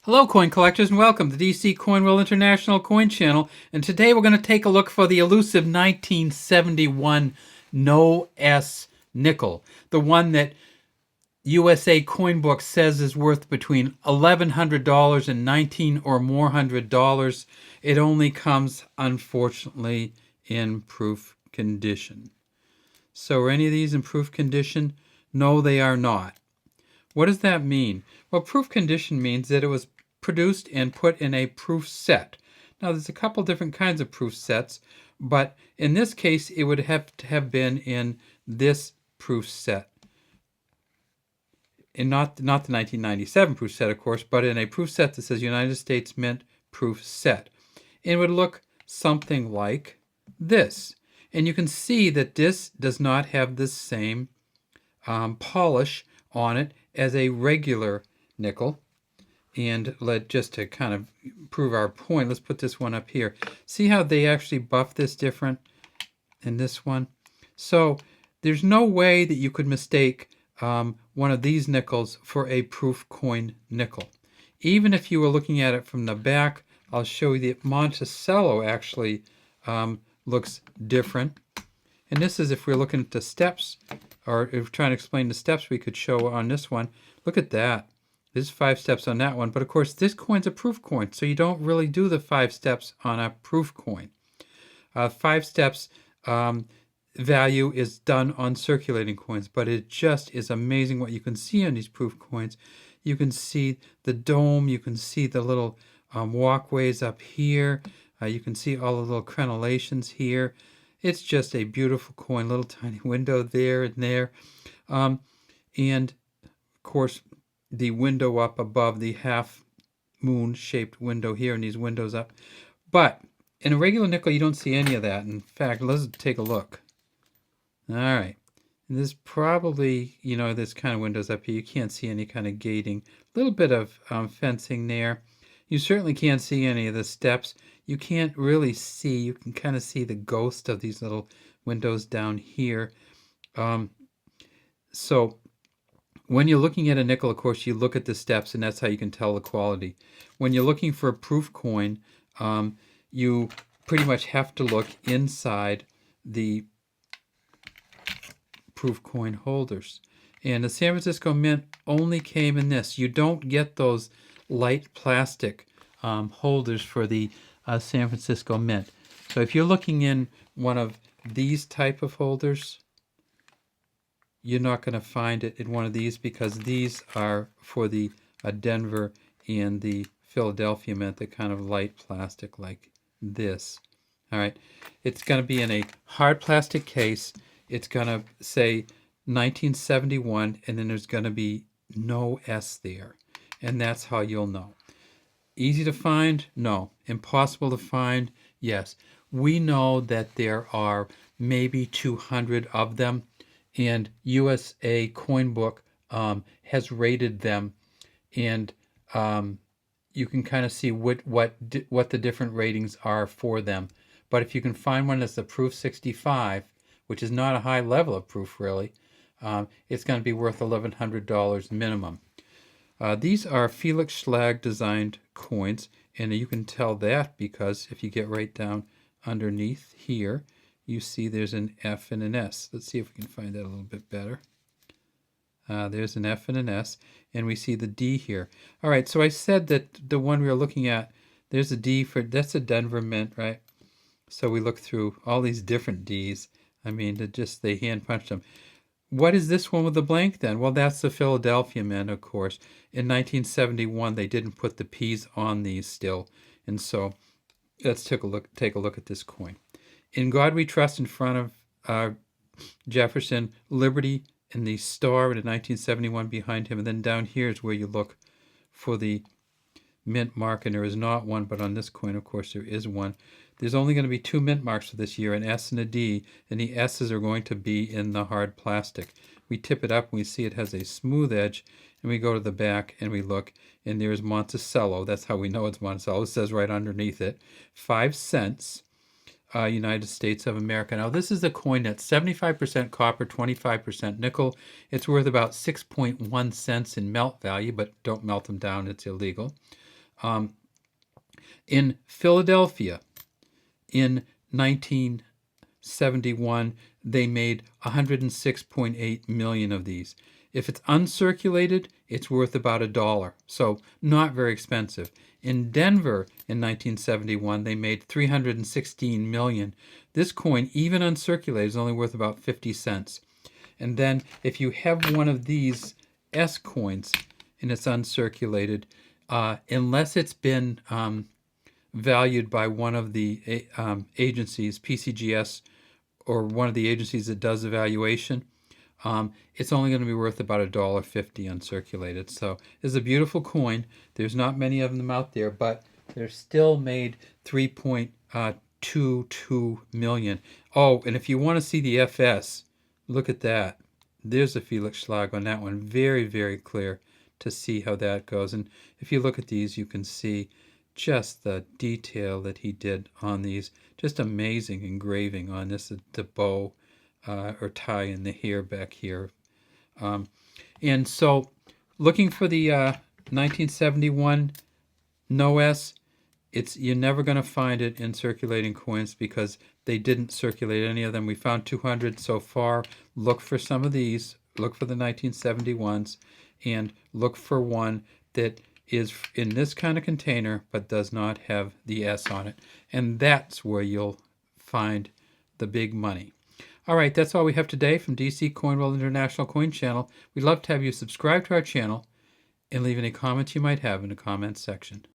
Hello, coin collectors, and welcome to DC Coin World International Coin Channel. And today we're going to take a look for the elusive 1971 No S nickel, the one that USA Coin Book says is worth between $1,100 and $19 or more $100. It only comes, unfortunately, in proof condition. So are any of these in proof condition? No, they are not. What does that mean? Well, proof condition means that it was produced and put in a proof set. Now, there's a couple different kinds of proof sets, but in this case, it would have to have been in this proof set. And not the 1997 proof set, of course, but in a proof set that says United States Mint proof set. And it would look something like this. And you can see that this does not have the same polish on it as a regular nickel. And just to kind of prove our point, let's put this one up here. See how they actually buff this different in this one? So there's no way that you could mistake one of these nickels for a proof coin nickel. Even if you were looking at it from the back, I'll show you that Monticello actually looks different. And this is if we're looking at the steps, or if we're trying to explain the steps we could show on this one. Look at that. There's 5 steps on that one. But of course, this coin's a proof coin, so you don't really do the 5 steps on a proof coin. 5 steps value is done on circulating coins, but it just is amazing what you can see on these proof coins. You can see the dome. You can see the little walkways up here. You can see all the little crenellations here. It's just a beautiful coin, little tiny window there and there. And of course, the window up above, the half moon shaped window here, and these windows up. But in a regular nickel, you don't see any of that. In fact, let's take a look. All right. And there's probably, this kind of windows up here. You can't see any kind of gating. A little bit of fencing there. You certainly can't see any of the steps. You can't really see. You can kind of see the ghost of these little windows down here. So when you're looking at a nickel, of course, you look at the steps, and that's how you can tell the quality. When you're looking for a proof coin, you pretty much have to look inside the proof coin holders. And the San Francisco Mint only came in this. You don't get those light plastic holders for the San Francisco Mint. So if you're looking in one of these type of holders, you're not going to find it in one of these, because these are for the Denver and the Philadelphia Mint, the kind of light plastic like this. All right, it's going to be in a hard plastic case. It's going to say 1971, and then there's going to be no S there, and that's how you'll know. Easy to find? No. Impossible to find? Yes. We know that there are maybe 200 of them, and USA Coin Book has rated them, and you can kind of see what the different ratings are for them. But if you can find one that's a proof 65, which is not a high level of proof really, it's going to be worth $1,100 minimum. These are Felix Schlag designed coins, and you can tell that because if you get right down underneath here, you see there's an F and an S. Let's see if we can find that a little bit better. There's an F and an S, and we see the D here. All right, so I said that the one we were looking at, there's a D for, that's a Denver Mint, right? So we look through all these different Ds. I mean, they hand punched them. What is this one with the blank then? Well, that's the Philadelphia Mint, of course. In 1971, they didn't put the P's on these still. And so let's take a look at this coin. In God We Trust in front of Jefferson, Liberty, and the star in 1971 behind him. And then down here is where you look for the mint mark, and there is not one, but on this coin, of course, there is one. There's only going to be 2 mint marks for this year, an S and a D, and the S's are going to be in the hard plastic. We tip it up and we see it has a smooth edge, and we go to the back and we look, and there's Monticello. That's how we know it's Monticello. It says right underneath it, 5 cents, United States of America. Now, this is a coin that's 75% copper, 25% nickel. It's worth about 6.1 cents in melt value, but don't melt them down. It's illegal. In Philadelphia, in 1971, they made 106.8 million of these. If it's uncirculated, it's worth about $1, so not very expensive. In Denver in 1971, they made 316 million. This coin, even uncirculated, is only worth about 50 cents. And then if you have one of these S coins and it's uncirculated, unless it's been valued by one of the agencies, PCGS, or one of the agencies that does evaluation, it's only going to be worth about $1.50 uncirculated. So it's a beautiful coin. There's not many of them out there, but they're still made 3.22 million. Oh, and if you want to see the FS, look at that. There's a Felix Schlag on that one. Very, very clear to see how that goes. And if you look at these, you can see just the detail that he did on these. Just amazing engraving on this, the bow or tie in the hair back here. And so looking for the 1971 No S, you're never going to find it in circulating coins because they didn't circulate any of them. We found 200 so far. Look for some of these. Look for the 1971s and look for one that is in this kind of container but does not have the S on it. And that's where you'll find the big money. All right, that's all we have today from DC Coin World International Coin Channel. We'd love to have you subscribe to our channel and leave any comments you might have in the comments section.